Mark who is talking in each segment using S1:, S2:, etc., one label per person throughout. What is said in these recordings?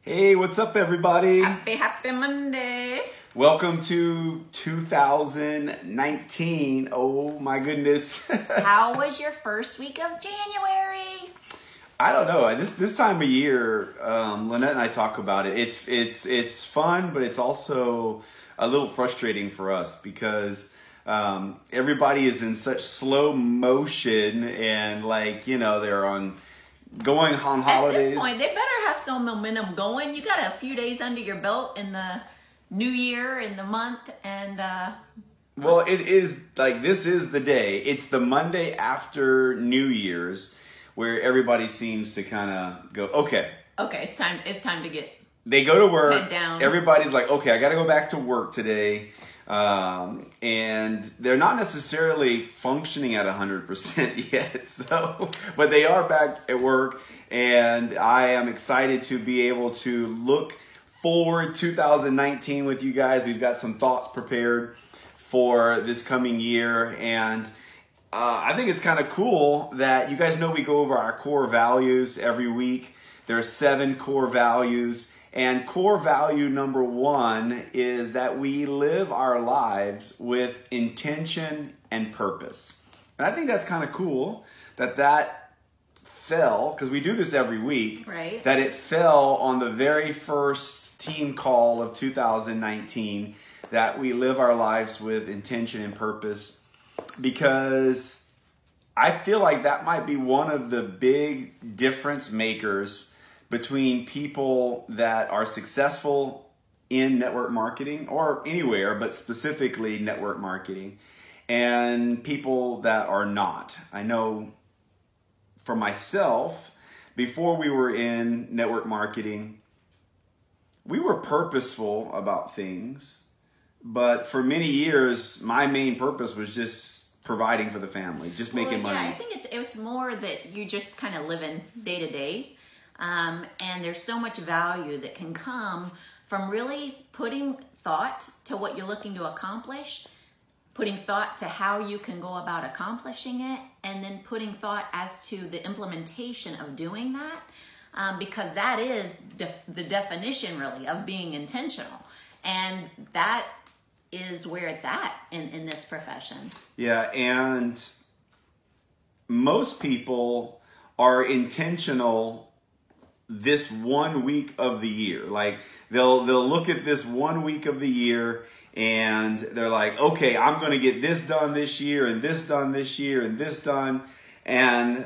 S1: Hey, what's up, everybody?
S2: Happy Monday.
S1: Welcome to 2019. Oh my goodness.
S2: How was your first week of January?
S1: I don't know. This time of year, Lynette and I talk about it. It's fun, but it's also a little frustrating for us because everybody is in such slow motion and they're going on holidays.
S2: At this point, they better have some momentum going. You got a few days under your belt in the new year, in the month, and
S1: well, it is this is the day. It's the Monday after New Year's where everybody seems to kind of go, okay,
S2: it's time to get.
S1: They go to work.
S2: Head down.
S1: Everybody's like, okay, I got to go back to work today. And they're not necessarily functioning at 100% yet. So, but they are back at work, and I am excited to be able to look forward 2019 with you guys. We've got some thoughts prepared for this coming year, and I think it's kind of cool that you guys know we go over our core values every week. There are 7 core values. And core value number 1 is that we live our lives with intention and purpose. And I think that's kind of cool that fell, because we do this every week,
S2: right? That
S1: it fell on the very first team call of 2019, that we live our lives with intention and purpose, because I feel like that might be one of the big difference makers between people that are successful in network marketing or anywhere, but specifically network marketing, and people that are not. I know for myself, before we were in network marketing, we were purposeful about things, but for many years, my main purpose was just providing for the family, just making money.
S2: Yeah, I think it's more that you just kind of live in day to day. And there's so much value that can come from really putting thought to what you're looking to accomplish, putting thought to how you can go about accomplishing it, and then putting thought as to the implementation of doing that, because that is the definition really of being intentional. And that is where it's at in this profession.
S1: Yeah, and most people are intentional this 1 week of the year. Like they'll look at this 1 week of the year and they're like, okay, I'm going to get this done this year and this done this year and this done. And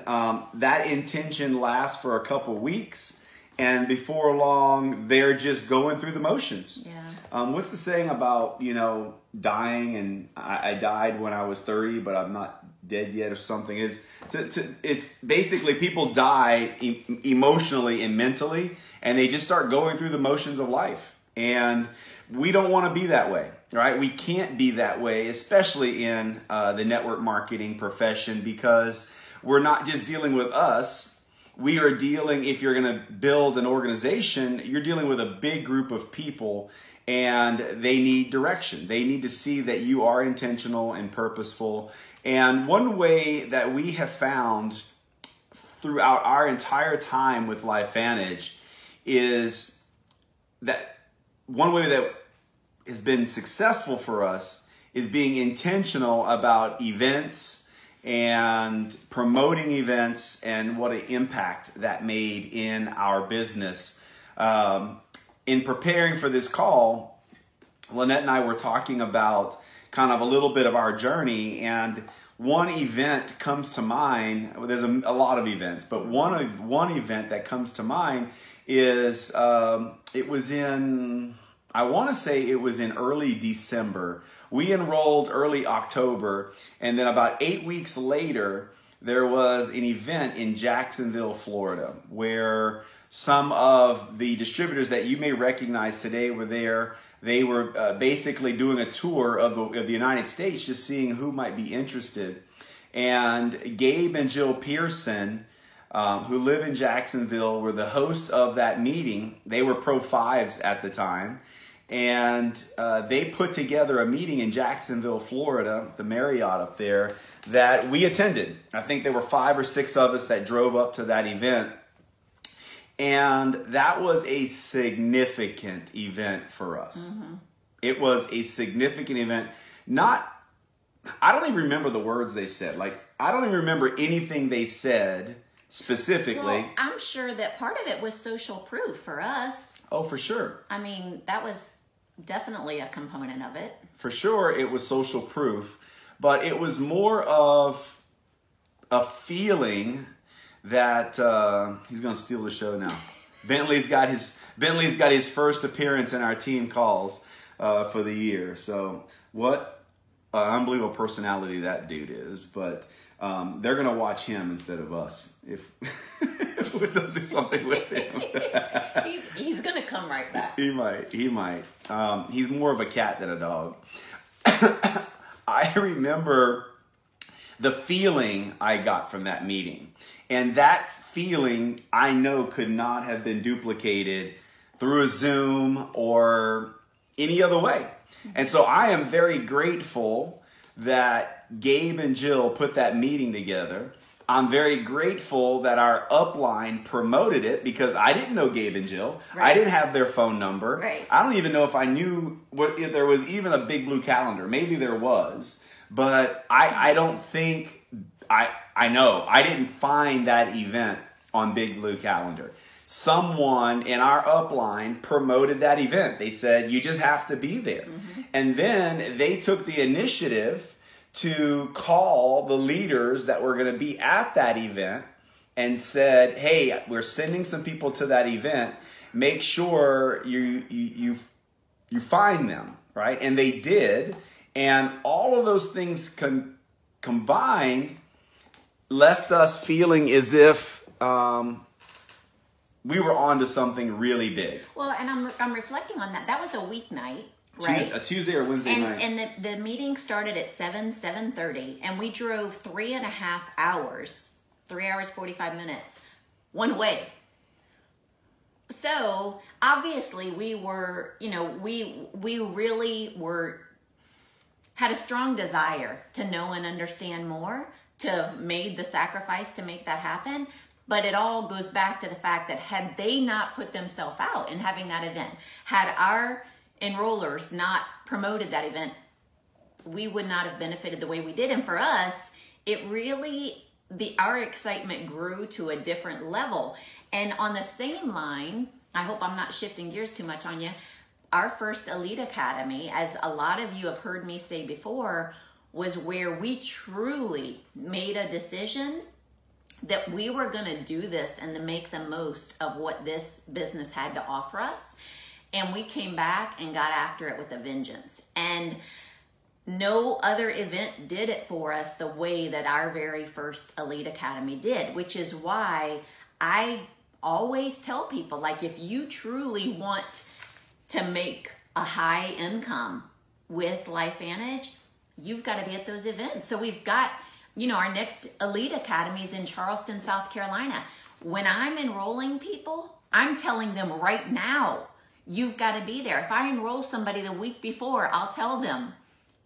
S1: that intention lasts for a couple weeks, and before long, they're just going through the motions.
S2: Yeah.
S1: What's the saying about, dying, and I died when I was 30, but I'm not dead yet, or something? It's basically people die emotionally and mentally, and they just start going through the motions of life. And we don't want to be that way, right? We can't be that way, especially in the network marketing profession, because we're not just dealing with us. We are dealing, if you're going to build an organization, you're dealing with a big group of people, and they need direction. They need to see that you are intentional and purposeful. And one way that we have found throughout our entire time with LifeVantage is that one way that has been successful for us is being intentional about events and promoting events and what an impact that made in our business. In preparing for this call, Lynette and I were talking about kind of a little bit of our journey, and one event comes to mind. Well, there's a lot of events, but one event that comes to mind is it was in, I want to say it was in early December. We enrolled early October, and then about 8 weeks later, there was an event in Jacksonville, Florida, where some of the distributors that you may recognize today were there. They were basically doing a tour of the United States, just seeing who might be interested. And Gabe and Jill Pearson, who live in Jacksonville, were the host of that meeting. They were Pro 5s at the time. And they put together a meeting in Jacksonville, Florida, the Marriott up there, that we attended. I think there were 5 or 6 of us that drove up to that event. And that was a significant event for us. It was a significant event. I don't even remember the words they said. Like, I don't even remember anything they said specifically.
S2: Well, I'm sure that part of it was social proof for us.
S1: Oh, for sure.
S2: I mean, that was definitely a component of it.
S1: For sure, it was social proof. But it was more of a feeling that he's going to steal the show now. Bentley's got his first appearance in our team calls for the year. So what unbelievable personality that dude is. But they're going to watch him instead of us if we don't do something with him.
S2: He's going to come right back.
S1: He might. He's more of a cat than a dog. I remember the feeling I got from that meeting. And that feeling, I know, could not have been duplicated through a Zoom or any other way. And so I am very grateful that Gabe and Jill put that meeting together. I'm very grateful that our upline promoted it because I didn't know Gabe and Jill. Right. I didn't have their phone number.
S2: Right.
S1: I don't even know if I knew if there was even a big blue calendar. Maybe there was. But I don't think, I know, I didn't find that event on Big Blue Calendar. Someone in our upline promoted that event. They said, you just have to be there. And then they took the initiative to call the leaders that were going to be at that event and said, hey, we're sending some people to that event. Make sure you find them, right? And they did. And all of those things combined left us feeling as if we were on to something really big.
S2: Well, and I'm reflecting on that. That was a weeknight, right?
S1: A Tuesday or Wednesday night.
S2: And the meeting started at 7:30, and we drove 3.5 hours, 3 hours, 45 minutes, one way. So obviously we were, we really had a strong desire to know and understand more, to have made the sacrifice to make that happen. But it all goes back to the fact that had they not put themselves out in having that event, had our enrollers not promoted that event, we would not have benefited the way we did. And for us, it really, our excitement grew to a different level. And on the same line, I hope I'm not shifting gears too much on you, our first Elite Academy, as a lot of you have heard me say before, was where we truly made a decision that we were going to do this and to make the most of what this business had to offer us. And we came back and got after it with a vengeance. And no other event did it for us the way that our very first Elite Academy did, which is why I always tell people, like, if you truly want to make a high income with LifeVantage, you've got to be at those events. So we've got, our next Elite Academy is in Charleston, South Carolina. When I'm enrolling people, I'm telling them right now, you've got to be there. If I enroll somebody the week before, I'll tell them,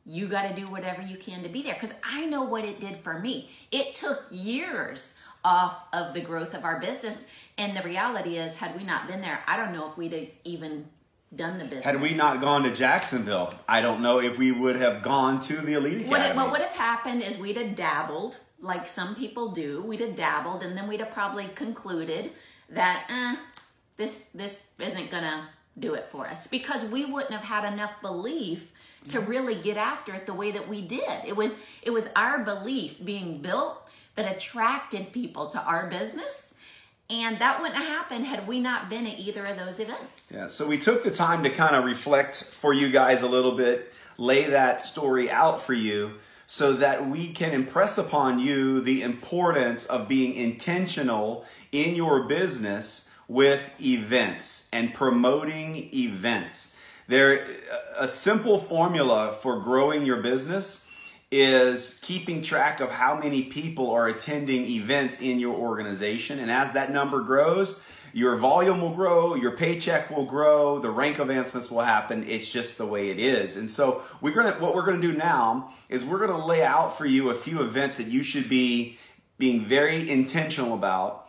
S2: you got to do whatever you can to be there, because I know what it did for me. It took years off of the growth of our business. And the reality is, had we not been there, I don't know if we'd have even done the business.
S1: Had we not gone to Jacksonville, I don't know if we would have gone to the Elite Academy.
S2: What would have happened is we'd have dabbled, like some people do. We'd have dabbled, and then we'd have probably concluded that this isn't gonna do it for us, because we wouldn't have had enough belief to really get after it the way that we did. It was our belief being built that attracted people to our business. And that wouldn't have happened had we not been at either of those events.
S1: Yeah, so we took the time to kind of reflect for you guys a little bit, lay that story out for you so that we can impress upon you the importance of being intentional in your business with events and promoting events. A simple formula for growing your business is keeping track of how many people are attending events in your organization. And as that number grows, your volume will grow, your paycheck will grow, the rank advancements will happen. It's just the way it is. And so what we're going to do now is we're going to lay out for you a few events that you should be being very intentional about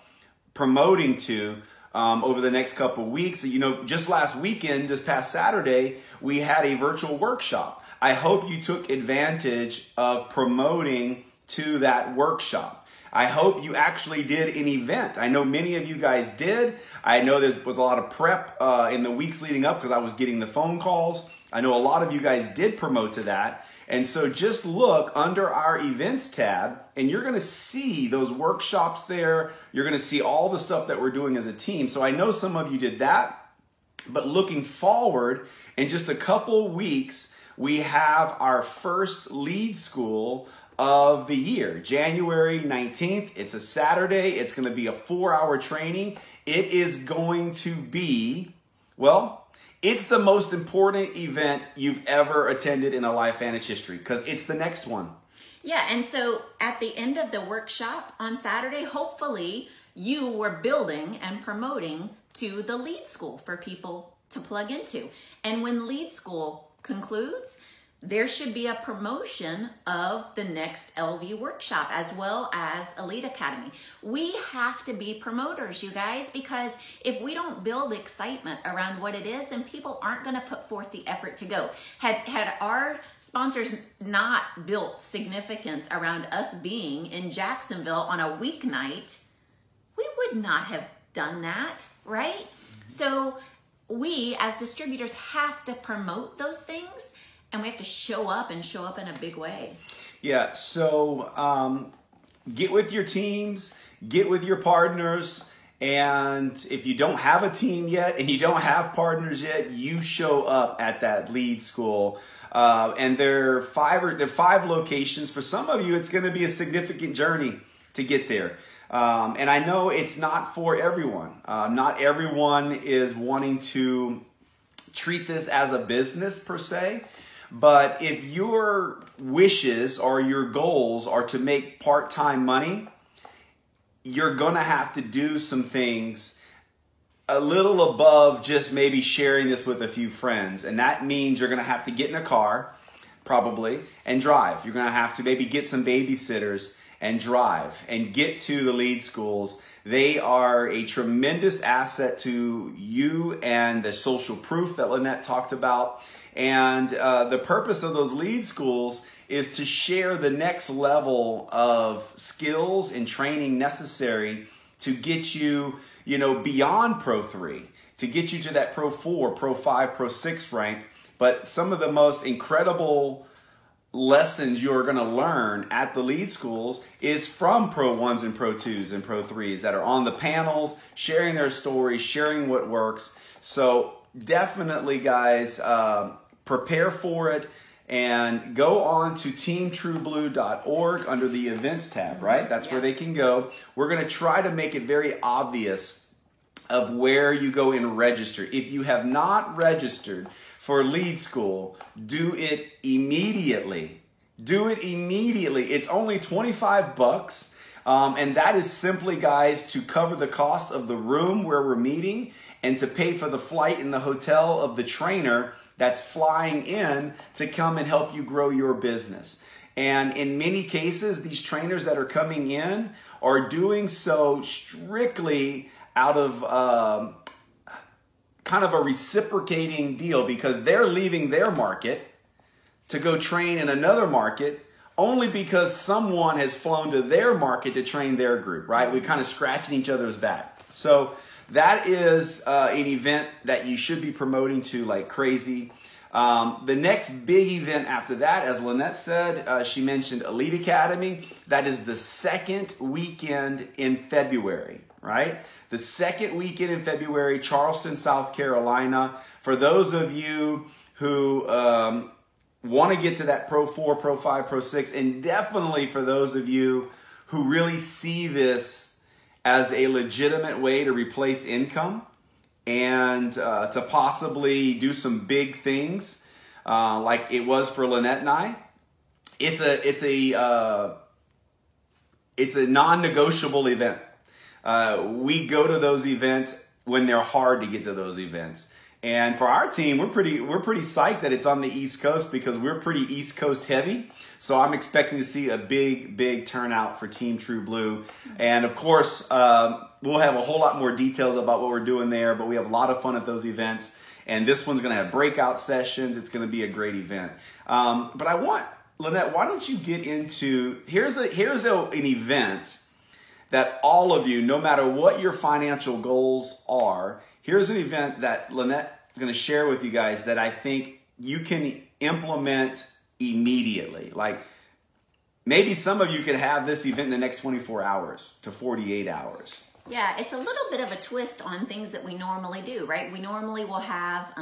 S1: promoting to over the next couple of weeks. You know, just last weekend, just past Saturday, we had a virtual workshop. I hope you took advantage of promoting to that workshop. I hope you actually did an event. I know many of you guys did. I know there was a lot of prep in the weeks leading up because I was getting the phone calls. I know a lot of you guys did promote to that. And so just look under our events tab and you're going to see those workshops there. You're going to see all the stuff that we're doing as a team. So I know some of you did that, but looking forward in just a couple weeks, we have our first lead school of the year, January 19th. It's a Saturday. It's going to be a 4-hour training. It is going to be, well, it's the most important event you've ever attended in a Life Vantage history because it's the next one.
S2: Yeah, and so at the end of the workshop on Saturday, hopefully you were building and promoting to the lead school for people to plug into. And when lead school concludes, there should be a promotion of the next LV workshop as well as Elite Academy. We have to be promoters, you guys, because if we don't build excitement around what it is, then people aren't going to put forth the effort to go. Had our sponsors not built significance around us being in Jacksonville on a weeknight, we would not have done that, right? So we as distributors have to promote those things. And we have to show up and show up in a big way.
S1: Yeah, so get with your teams, get with your partners, and if you don't have a team yet and you don't have partners yet, you show up at that lead school. And there are 5 locations. For some of you, it's going to be a significant journey to get there. And I know it's not for everyone. Not everyone is wanting to treat this as a business per se. But if your wishes or your goals are to make part-time money, you're going to have to do some things a little above just maybe sharing this with a few friends. And that means you're going to have to get in a car, probably, and drive. You're going to have to maybe get some babysitters and drive and get to the lead schools. They are a tremendous asset to you and the social proof that Lynette talked about. And the purpose of those lead schools is to share the next level of skills and training necessary to get you, beyond Pro 3, to get you to that Pro 4, Pro 5, Pro 6 rank. But some of the most incredible lessons you're going to learn at the lead schools is from Pro 1s and Pro 2s and Pro 3s that are on the panels, sharing their stories, sharing what works. So definitely, guys, prepare for it and go on to teamtrueblue.org under the events tab, right? That's where they can go. We're going to try to make it very obvious of where you go and register. If you have not registered for lead school, do it immediately. Do it immediately. It's only $25. And that is simply, guys, to cover the cost of the room where we're meeting and to pay for the flight and the hotel of the trainer that's flying in to come and help you grow your business. And in many cases, these trainers that are coming in are doing so strictly out of kind of a reciprocating deal because they're leaving their market to go train in another market only because someone has flown to their market to train their group, right? We're kind of scratching each other's back. So that is an event that you should be promoting to like crazy. The next big event after that, as Lynette said, she mentioned Elite Academy. That is the second weekend in February, right? The second weekend in February, Charleston, South Carolina. For those of you who want to get to that Pro 4, Pro 5, Pro 6, and definitely for those of you who really see this as a legitimate way to replace income and to possibly do some big things like it was for Lynette and I. It's a non-negotiable event. We go to those events when they're hard to get to those events. And for our team, we're pretty psyched that it's on the East Coast because we're pretty East Coast heavy. So I'm expecting to see a big turnout for Team True Blue. And of course, we'll have a whole lot more details about what we're doing there, but we have a lot of fun at those events. And this one's going to have breakout sessions. It's going to be a great event. But I want, Lynette, why don't you get into, here's an event that all of you, no matter what your financial goals are, here's an event that Lynette is going to share with you guys that I think you can implement immediately. Like maybe some of you could have this event in the next 24 hours to 48 hours.
S2: Yeah, it's a little bit of a twist on things that we normally do, right? We normally will have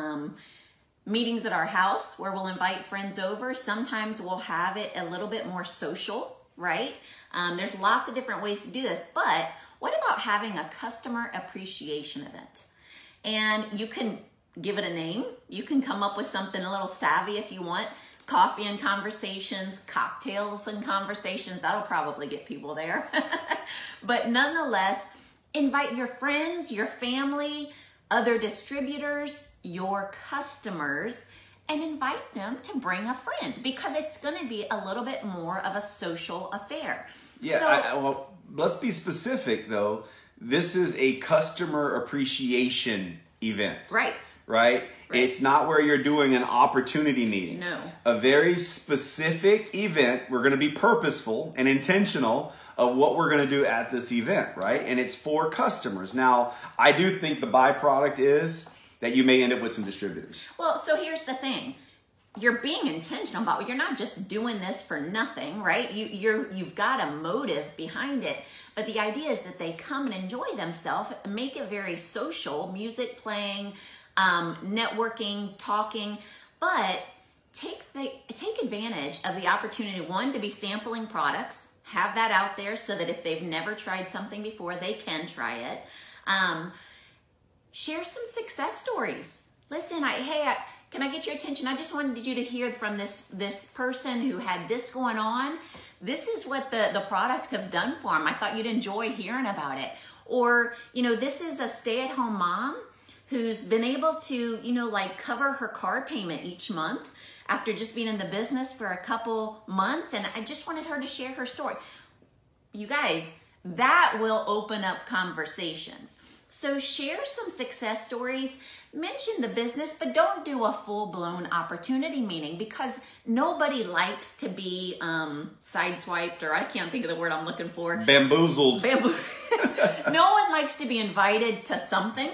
S2: meetings at our house where we'll invite friends over. Sometimes we'll have it a little bit more social, right? There's lots of different ways to do this, but what about having a customer appreciation event? And you can give it a name. You can come up with something a little savvy if you want. Coffee and conversations, cocktails and conversations. That'll probably get people there. But nonetheless, invite your friends, your family, other distributors, your customers, and invite them to bring a friend because it's going to be a little bit more of a social affair.
S1: Yeah,
S2: So,
S1: well, let's be specific though. This is a customer appreciation event.
S2: right.
S1: Right? It's not where you're doing an opportunity meeting.
S2: No.
S1: A very specific event. We're going to be purposeful and intentional of what we're going to do at this event, right? And it's for customers. Now, I do think the byproduct is that you may end up with some distributors.
S2: Well, so here's the thing. You're being intentional about it. You're not just doing this for nothing, right? You've got a motive behind it. But the idea is that they come and enjoy themselves, make it very social, music playing, networking, talking, but take advantage of the opportunity, one, to be sampling products, have that out there so that if they've never tried something before, they can try it. Share some success stories. Listen, can I get your attention? I just wanted you to hear from this person who had this going on. This is what the products have done for them. I thought you'd enjoy hearing about it. Or, this is a stay-at-home mom who's been able to, cover her car payment each month after just being in the business for a couple months. And I just wanted her to share her story. You guys, that will open up conversations. So share some success stories, mention the business, but don't do a full-blown opportunity meeting because nobody likes to be sideswiped, or I can't think of the word I'm looking for.
S1: Bamboozled.
S2: No one likes to be invited to something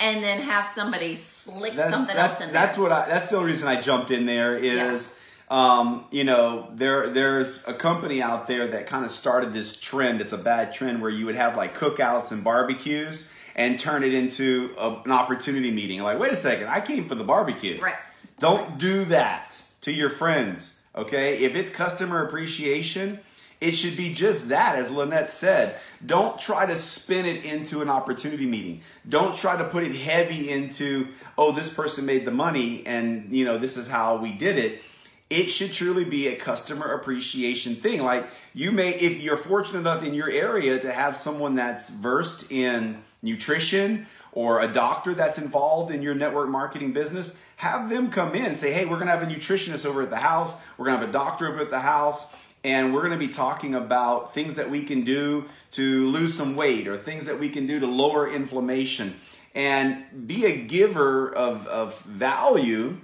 S2: and then have somebody slick something else in there.
S1: That's the only reason I jumped in there is, there's a company out there that kind of started this trend. It's a bad trend where you would have like cookouts and barbecues and turn it into an opportunity meeting. Like, wait a second, I came for the barbecue.
S2: Right.
S1: Don't do that to your friends, okay? If it's customer appreciation, it should be just that, as Lynette said. Don't try to spin it into an opportunity meeting. Don't try to put it heavy into, oh, this person made the money and, this is how we did it. It should truly be a customer appreciation thing. Like if you're fortunate enough in your area to have someone that's versed in nutrition or a doctor that's involved in your network marketing business, have them come in and say, hey, we're going to have a nutritionist over at the house. We're going to have a doctor over at the house. And we're going to be talking about things that we can do to lose some weight or things that we can do to lower inflammation and be a giver of value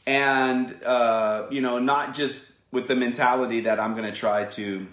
S1: and, not just with the mentality that I'm going to try to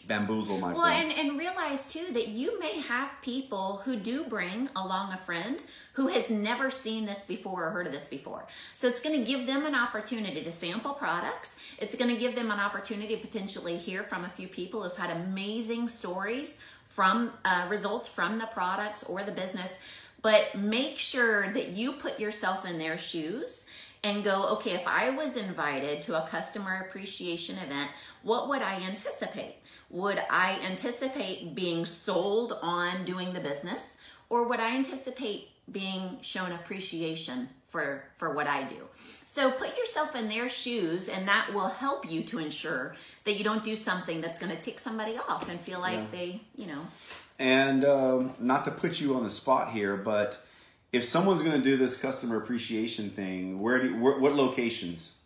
S1: bamboozle my friends.
S2: And realize too that you may have people who do bring along a friend who has never seen this before or heard of this before. So it's going to give them an opportunity to sample products. It's going to give them an opportunity to potentially hear from a few people who've had amazing stories from results from the products or the business. But make sure that you put yourself in their shoes and go, okay, if I was invited to a customer appreciation event, what would I anticipate? Would I anticipate being sold on doing the business, or would I anticipate being shown appreciation for what I do? So put yourself in their shoes, and that will help you to ensure that you don't do something that's going to tick somebody off and feel like they.
S1: And not to put you on the spot here, but if someone's going to do this customer appreciation thing, what locations?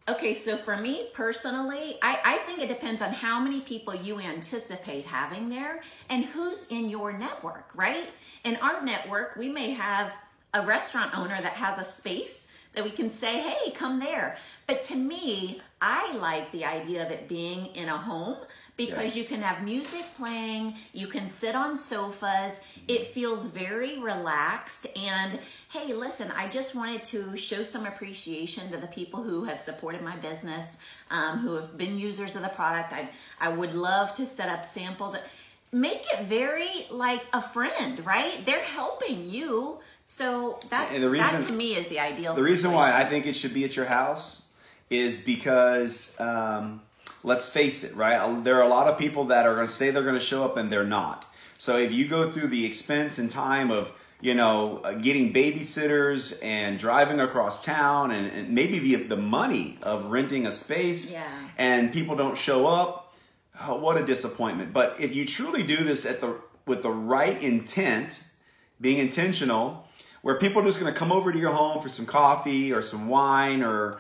S2: Okay, so for me personally, I think it depends on how many people you anticipate having there and who's in your network, right? In our network, we may have a restaurant owner that has a space that we can say, hey, come there. But to me, I like the idea of it being in a home because you can have music playing, you can sit on sofas, it feels very relaxed, and hey, listen, I just wanted to show some appreciation to the people who have supported my business, who have been users of the product. I would love to set up samples. Make it very like a friend, right? They're helping you. So that to me is the ideal situation.
S1: Reason why I think it should be at your house is because, let's face it, right? There are a lot of people that are going to say they're going to show up and they're not. So if you go through the expense and time of, getting babysitters and driving across town and maybe the money of renting a space and people don't show up, oh, what a disappointment. But if you truly do this with the right intent, being intentional, where people are just going to come over to your home for some coffee or some wine or,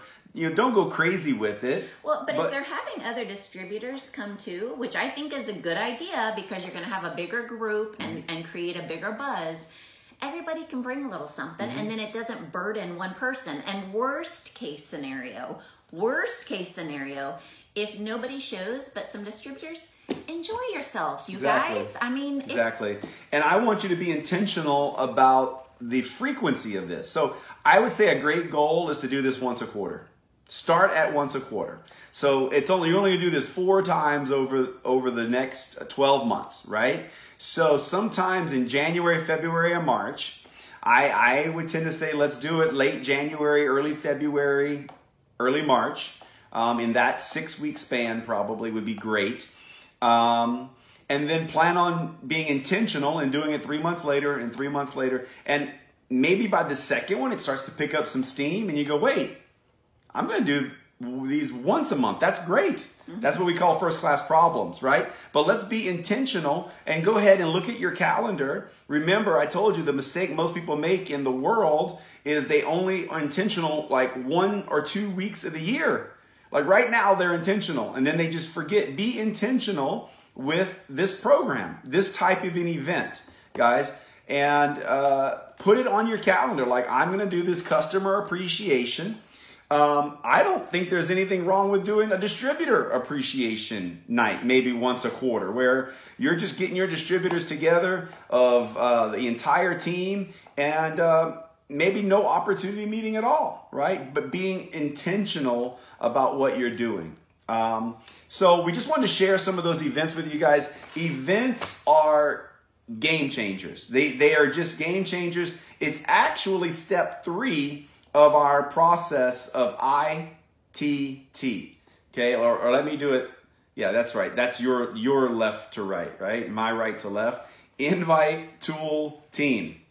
S1: don't go crazy with it.
S2: Well, but if they're having other distributors come too, which I think is a good idea because you're going to have a bigger group and create a bigger buzz, everybody can bring a little something and then it doesn't burden one person. And worst case scenario, if nobody shows but some distributors, enjoy yourselves, you guys. I mean,
S1: exactly. And I want you to be intentional about the frequency of this. So I would say a great goal is to do this once a quarter. Start at once a quarter. So you're only going to do this 4 times over the next 12 months, right? So sometimes in January, February, or March, I would tend to say let's do it late January, early February, early March. In that 6-week span probably would be great. And then plan on being intentional and doing it 3 months later and 3 months later. And maybe by the second one, it starts to pick up some steam and you go, wait, I'm going to do these once a month. That's great. That's what we call first class problems, right? But let's be intentional and go ahead and look at your calendar. Remember, I told you the mistake most people make in the world is they only are intentional like 1 or 2 weeks of the year. Like right now, they're intentional and then they just forget. Be intentional with this program, this type of an event, guys, and put it on your calendar. Like, I'm going to do this customer appreciation. I don't think there's anything wrong with doing a distributor appreciation night, maybe once a quarter, where you're just getting your distributors together of the entire team and maybe no opportunity meeting at all, right? But being intentional about what you're doing. So we just wanted to share some of those events with you guys. Events are game changers. They are just game changers. It's actually step 3 of our process of ITT. Okay, or let me do it. Yeah, that's right. That's your left to right, right? My right to left. Invite, tool, team,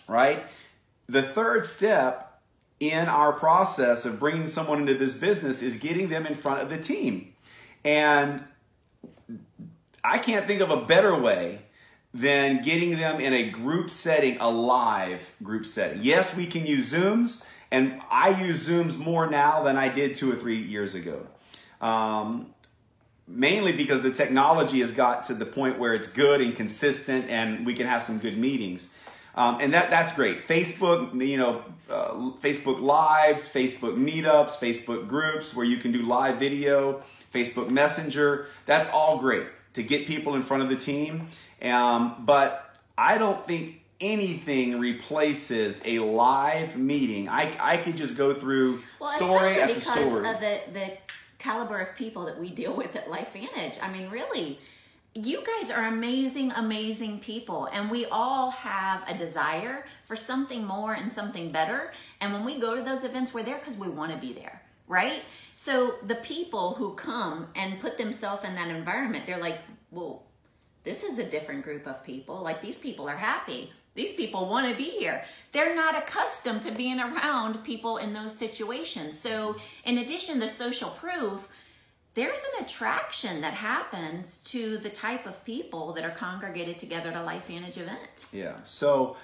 S1: right? The third step in our process of bringing someone into this business is getting them in front of the team. And I can't think of a better way than getting them in a group setting, a live group setting. Yes, we can use Zooms, and I use Zooms more now than I did 2 or 3 years ago. Mainly because the technology has got to the point where it's good and consistent and we can have some good meetings. And that's great. Facebook, Facebook Lives, Facebook Meetups, Facebook Groups where you can do live video, Facebook Messenger. That's all great to get people in front of the team. But I don't think anything replaces a live meeting. I could just go through story after story.
S2: Especially because of the caliber of people that we deal with at LifeVantage. I mean, really, you guys are amazing, amazing people. And we all have a desire for something more and something better. And when we go to those events, we're there because we want to be there, right? So the people who come and put themselves in that environment, they're like, well, this is a different group of people. Like, these people are happy. These people want to be here. They're not accustomed to being around people in those situations. So in addition to social proof, there's an attraction that happens to the type of people that are congregated together at a LifeVantage event.
S1: Yeah. So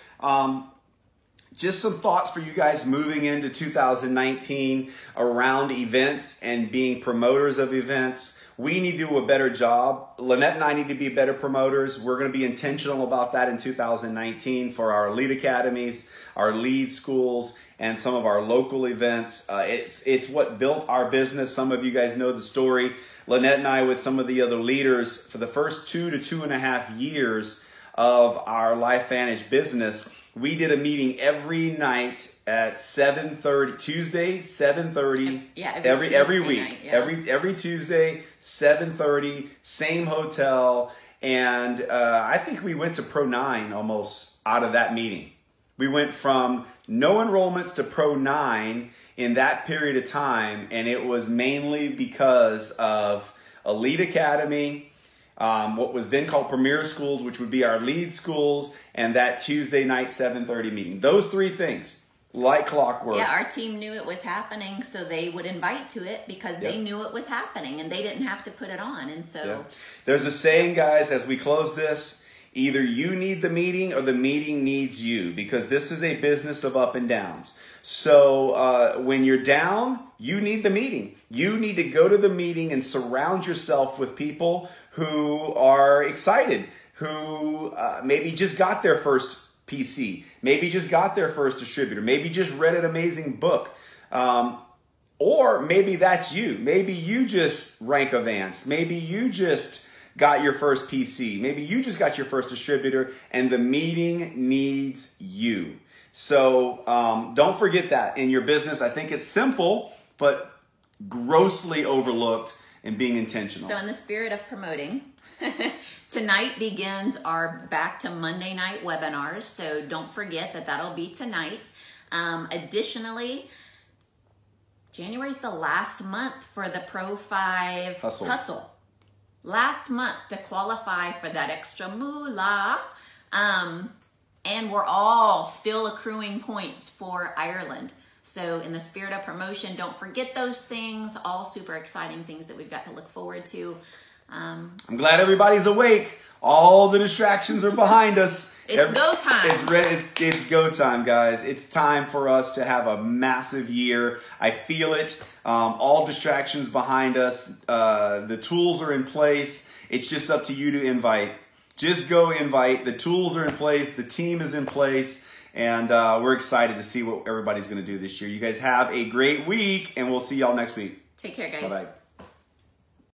S1: just some thoughts for you guys moving into 2019 around events and being promoters of events. We need to do a better job. Lynette and I need to be better promoters. We're going to be intentional about that in 2019 for our lead academies, our lead schools, and some of our local events. It's what built our business. Some of you guys know the story. Lynette and I, with some of the other leaders, for the first 2 to 2.5 years of our LifeVantage business, we did a meeting every night at 7:30, Tuesday, 7:30.
S2: Yeah,
S1: every week.
S2: Night, yeah.
S1: Every Tuesday, 7:30, same hotel. And I think we went to Pro 9 almost out of that meeting. We went from no enrollments to Pro 9 in that period of time. And it was mainly because of Elite Academy, what was then called Premier Schools, which would be our lead schools, and that Tuesday night 7:30 meeting. Those three things, like clockwork.
S2: Yeah, our team knew it was happening, so they would invite to it because they knew it was happening, and they didn't have to put it on. And so
S1: there's a saying, guys, as we close this, either you need the meeting or the meeting needs you, because this is a business of up and downs. So when you're down, you need the meeting. You need to go to the meeting and surround yourself with people who are excited, who maybe just got their first PC, maybe just got their first distributor, maybe just read an amazing book. Or maybe that's you. Maybe you just rank advanced. Maybe you just got your first PC. Maybe you just got your first distributor, and the meeting needs you. So don't forget that in your business. I think it's simple, but grossly overlooked in being intentional.
S2: So in the spirit of promoting, tonight begins our back to Monday night webinars. So don't forget that that'll be tonight. Additionally, January is the last month for the Pro 5 Hustle. Last month to qualify for that extra moolah. And we're all still accruing points for Ireland. So in the spirit of promotion, don't forget those things. All super exciting things that we've got to look forward to.
S1: I'm glad everybody's awake. All the distractions are behind us.
S2: It's go time.
S1: It's go time, guys. It's time for us to have a massive year. I feel it. All distractions behind us. The tools are in place. It's just up to you to invite. Just go invite. The tools are in place. The team is in place. And we're excited to see what everybody's going to do this year. You guys have a great week, and we'll see y'all next week.
S2: Take care, guys.
S1: Bye-bye.